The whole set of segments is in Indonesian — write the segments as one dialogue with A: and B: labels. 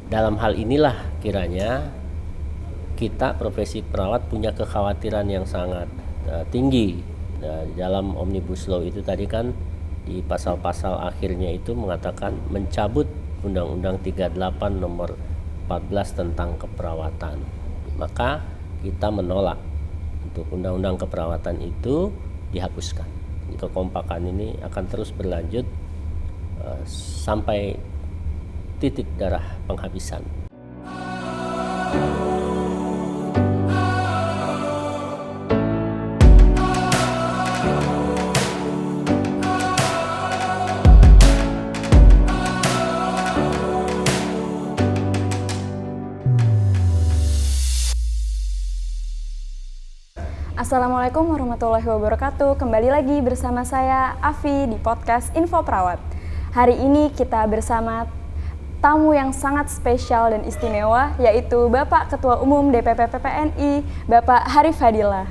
A: Dalam hal inilah kiranya kita profesi perawat punya kekhawatiran yang sangat tinggi. Dalam Omnibus Law itu tadi kan di pasal-pasal akhirnya itu mengatakan mencabut Undang-Undang 38 nomor 14 tentang keperawatan. Maka kita menolak untuk Undang-Undang keperawatan itu dihapuskan. Kekompakan ini akan terus berlanjut sampai titik darah penghabisan.
B: Assalamualaikum warahmatullahi wabarakatuh. Kembali lagi bersama saya Afi di podcast Info Perawat. Hari ini kita bersama tamu yang sangat spesial dan istimewa, yaitu Bapak Ketua Umum DPP PPNI, Bapak Harif Fadilah.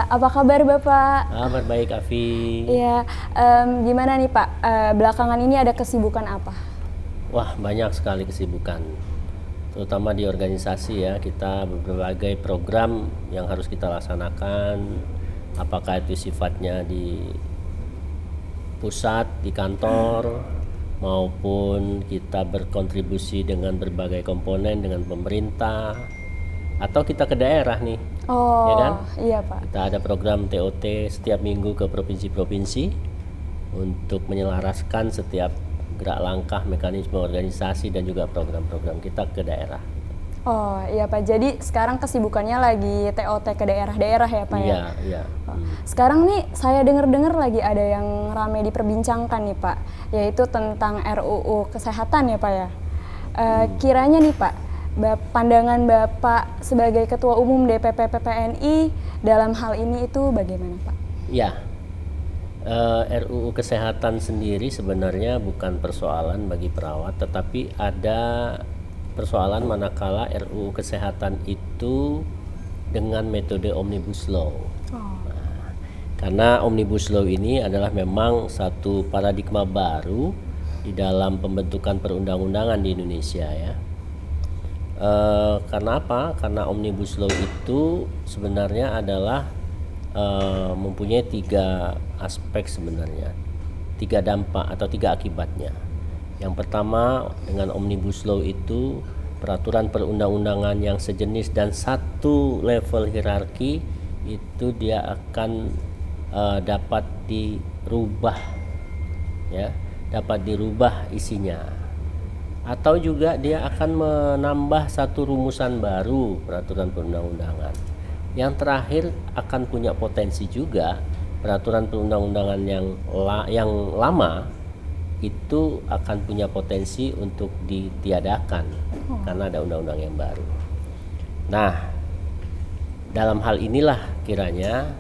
B: Apa kabar Bapak?
A: Kabar baik Afi.
B: Iya, gimana nih Pak? Belakangan ini ada kesibukan apa?
A: Wah, banyak sekali kesibukan. Terutama di organisasi ya, kita berbagai program yang harus kita laksanakan, apakah itu sifatnya di pusat, di kantor, maupun kita berkontribusi dengan berbagai komponen dengan pemerintah, atau kita ke daerah nih.
B: Oh,
A: ya kan?
B: Iya Pak.
A: Kita ada program TOT setiap minggu ke provinsi-provinsi untuk menyelaraskan setiap gerak langkah, mekanisme organisasi dan juga program-program kita ke daerah.
B: Oh iya Pak, jadi sekarang kesibukannya lagi TOT ke daerah-daerah ya Pak ya?
A: Iya.
B: Sekarang nih saya dengar-dengar lagi ada yang ramai diperbincangkan nih Pak, yaitu tentang RUU Kesehatan ya Pak ya. Kiranya nih Pak, pandangan Bapak sebagai Ketua Umum DPP PPNI dalam hal ini itu bagaimana Pak?
A: Ya, RUU Kesehatan sendiri sebenarnya bukan persoalan bagi perawat, tetapi ada persoalan manakala RUU Kesehatan itu dengan metode Omnibus Law. Karena Omnibus Law ini adalah memang satu paradigma baru di dalam pembentukan perundang-undangan di Indonesia ya. Karena apa? Karena Omnibus Law itu sebenarnya adalah mempunyai 3 aspek sebenarnya, 3 dampak atau 3 akibatnya. Yang pertama, dengan Omnibus Law itu peraturan perundang-undangan yang sejenis dan satu level hierarki itu dia akan dapat dirubah ya, dapat dirubah isinya, atau juga dia akan menambah satu rumusan baru peraturan perundang-undangan. Yang terakhir akan punya potensi juga peraturan perundang-undangan yang lama itu akan punya potensi untuk ditiadakan karena ada undang-undang yang baru. Nah, dalam hal inilah kiranya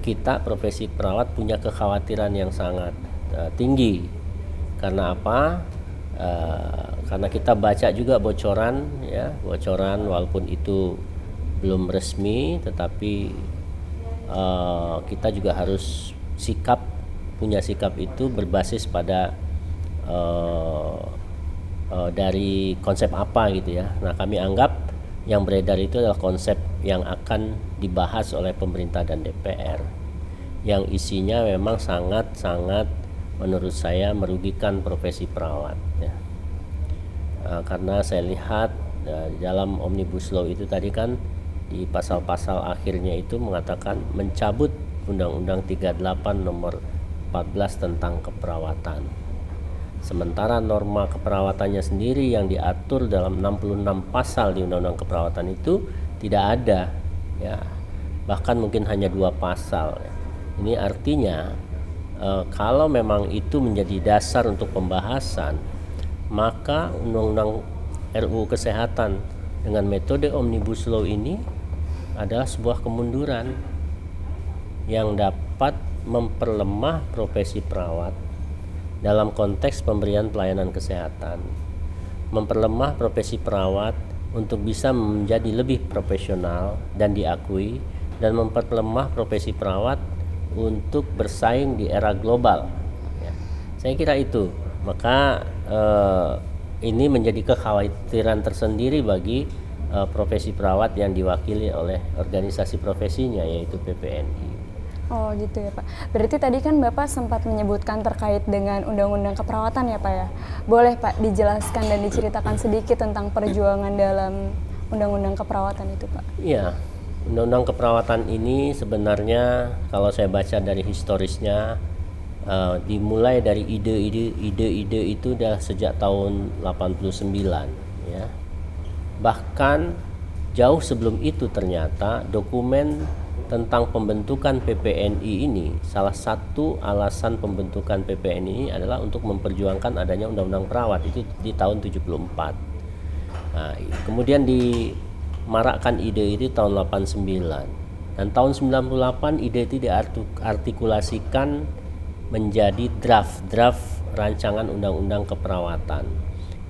A: kita profesi perawat punya kekhawatiran yang sangat tinggi. Karena apa? Karena kita baca juga bocoran walaupun itu belum resmi, tetapi kita juga harus punya sikap itu berbasis pada dari konsep apa gitu ya. Nah, kami anggap yang beredar itu adalah konsep yang akan dibahas oleh pemerintah dan DPR, yang isinya memang sangat-sangat menurut saya merugikan profesi perawat ya. Karena saya lihat dalam Omnibus Law itu tadi kan di pasal-pasal akhirnya itu mengatakan mencabut Undang-Undang 38 nomor 14 tentang keperawatan. Sementara norma keperawatannya sendiri yang diatur dalam 66 pasal di Undang-Undang Keperawatan itu tidak ada ya. Bahkan mungkin hanya 2 pasal ya. Ini artinya kalau memang itu menjadi dasar untuk pembahasan, maka Undang-Undang RUU Kesehatan dengan metode Omnibus Law ini adalah sebuah kemunduran yang dapat memperlemah profesi perawat dalam konteks pemberian pelayanan kesehatan, memperlemah profesi perawat untuk bisa menjadi lebih profesional dan diakui, dan memperlemah profesi perawat untuk bersaing di era global ya. Saya kira itu. Maka ini menjadi kekhawatiran tersendiri bagi profesi perawat yang diwakili oleh organisasi profesinya yaitu PPNI.
B: Oh gitu ya Pak. Berarti tadi kan Bapak sempat menyebutkan terkait dengan Undang-Undang Keperawatan ya Pak ya. Boleh Pak dijelaskan dan diceritakan sedikit tentang perjuangan dalam Undang-Undang Keperawatan itu Pak?
A: Iya, Undang-Undang Keperawatan ini sebenarnya kalau saya baca dari historisnya dimulai dari ide-ide itu udah sejak tahun 89 ya. Bahkan jauh sebelum itu ternyata dokumen tentang pembentukan PPNI ini, salah satu alasan pembentukan PPNI ini adalah untuk memperjuangkan adanya undang-undang perawat itu di tahun 74. Nah, kemudian dimarakkan ide itu tahun 89 dan tahun 98 ide itu diartikulasikan menjadi draft rancangan undang-undang keperawatan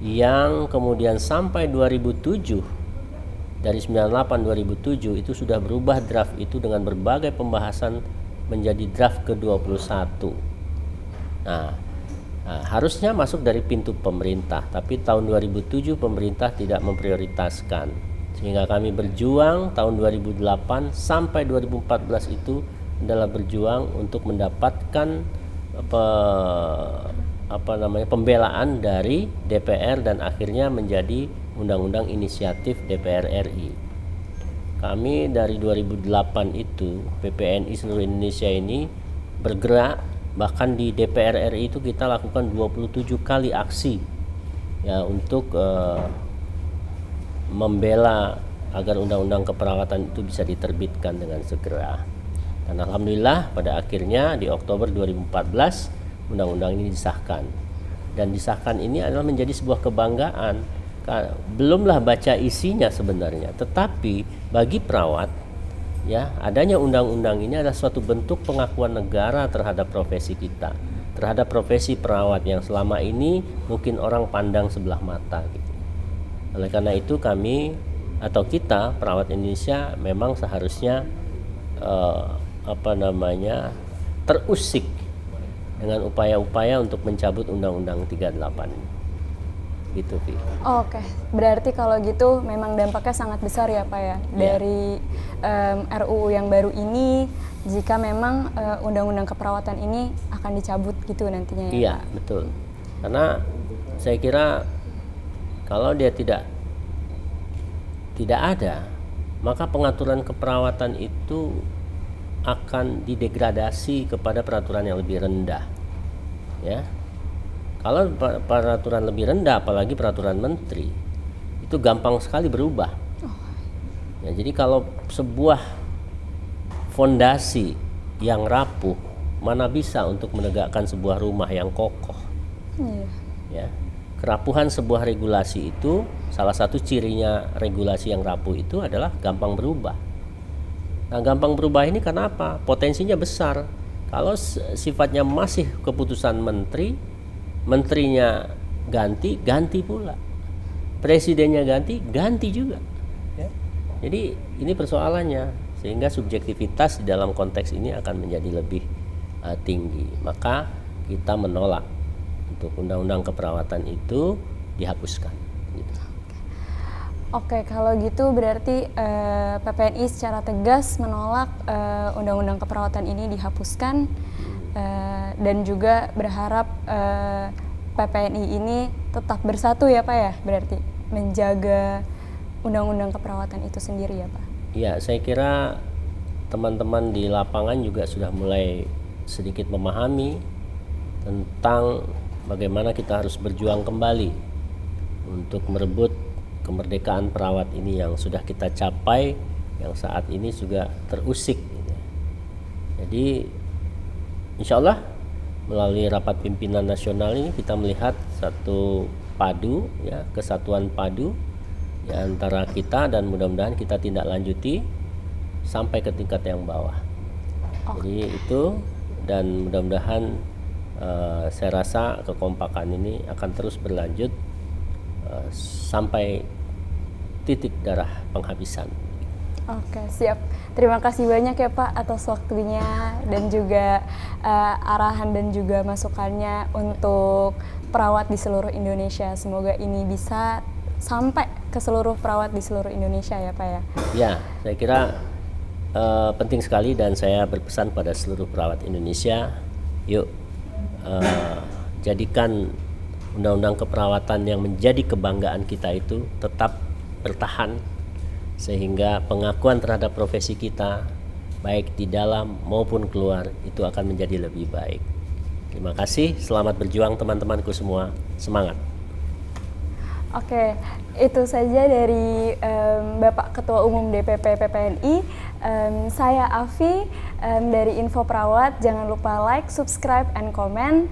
A: yang kemudian sampai 2007, dari 98 2007 itu sudah berubah draft itu dengan berbagai pembahasan menjadi draft ke-21. Nah, harusnya masuk dari pintu pemerintah, tapi tahun 2007 pemerintah tidak memprioritaskan. Sehingga kami berjuang tahun 2008 sampai 2014 itu adalah berjuang untuk mendapatkan pembelaan dari DPR dan akhirnya menjadi Undang-Undang Inisiatif DPR RI. Kami dari 2008 itu PPNI seluruh Indonesia ini bergerak, bahkan di DPR RI itu kita lakukan 27 kali aksi ya untuk membela agar Undang-Undang Keperawatan itu bisa diterbitkan dengan segera. Dan alhamdulillah pada akhirnya di Oktober 2014 undang-undang ini disahkan. Dan disahkan ini adalah menjadi sebuah kebanggaan. Belumlah baca isinya sebenarnya, tetapi bagi perawat ya, adanya undang-undang ini adalah suatu bentuk pengakuan negara terhadap profesi kita, terhadap profesi perawat yang selama ini mungkin orang pandang sebelah mata gitu. Oleh karena itu kami atau kita perawat Indonesia memang seharusnya terusik dengan upaya-upaya untuk mencabut Undang-Undang 38 gitu, Vi.
B: Oke, berarti kalau gitu memang dampaknya sangat besar ya Pak ya dari RUU yang baru ini, jika memang Undang-Undang Keperawatan ini akan dicabut gitu nantinya ya.
A: Iya,
B: Pak?
A: betul. Karena saya kira kalau dia tidak ada, maka pengaturan keperawatan itu akan didegradasi kepada peraturan yang lebih rendah. Ya. Kalau peraturan lebih rendah, apalagi peraturan menteri, itu gampang sekali berubah. Ya, jadi kalau sebuah fondasi yang rapuh, mana bisa untuk menegakkan sebuah rumah yang kokoh. Ya. Kerapuhan sebuah regulasi itu, salah satu cirinya regulasi yang rapuh itu adalah gampang berubah. Nah, gampang berubah ini karena apa? Potensinya besar. Kalau sifatnya masih keputusan menteri, menterinya ganti pula. Presidennya ganti juga. Ya. Jadi ini persoalannya, sehingga subjektivitas di dalam konteks ini akan menjadi lebih tinggi. Maka kita menolak untuk Undang-Undang Keperawatan itu dihapuskan. Gitu.
B: Oke, kalau gitu berarti PPNI secara tegas menolak Undang-Undang Keperawatan ini dihapuskan dan juga berharap PPNI ini tetap bersatu ya Pak ya, berarti menjaga Undang-Undang Keperawatan itu sendiri ya Pak?
A: Ya, saya kira teman-teman di lapangan juga sudah mulai sedikit memahami tentang bagaimana kita harus berjuang kembali untuk merebut kemerdekaan perawat ini yang sudah kita capai, yang saat ini juga terusik. Jadi insya Allah melalui rapat pimpinan nasional ini kita melihat satu padu, ya, kesatuan padu di antara kita, dan mudah-mudahan kita tindak lanjuti sampai ke tingkat yang bawah. Jadi itu, dan mudah-mudahan saya rasa kekompakan ini akan terus berlanjut sampai titik darah penghabisan.
B: Oke, siap. Terima kasih banyak ya Pak atas waktunya dan juga arahan dan juga masukannya untuk perawat di seluruh Indonesia. Semoga ini bisa sampai ke seluruh perawat di seluruh Indonesia ya Pak ya.
A: Ya, saya kira penting sekali dan saya berpesan pada seluruh perawat Indonesia, yuk jadikan undang-undang keperawatan yang menjadi kebanggaan kita itu tetap bertahan, sehingga pengakuan terhadap profesi kita baik di dalam maupun keluar itu akan menjadi lebih baik. Terima kasih, selamat berjuang teman-temanku semua, semangat.
B: Oke, itu saja dari Bapak Ketua Umum DPP PPNI. Saya Afi dari Info Perawat. Jangan lupa like, subscribe, and comment.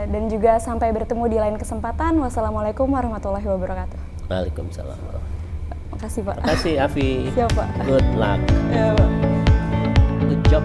B: Dan juga sampai bertemu di lain kesempatan. Wassalamualaikum warahmatullahi wabarakatuh.
A: Waalaikumsalam.
B: Makasih Pak.
A: Makasih Afi.
B: Siap Pak.
A: Good luck.
B: Ya, Pak.
A: Good job.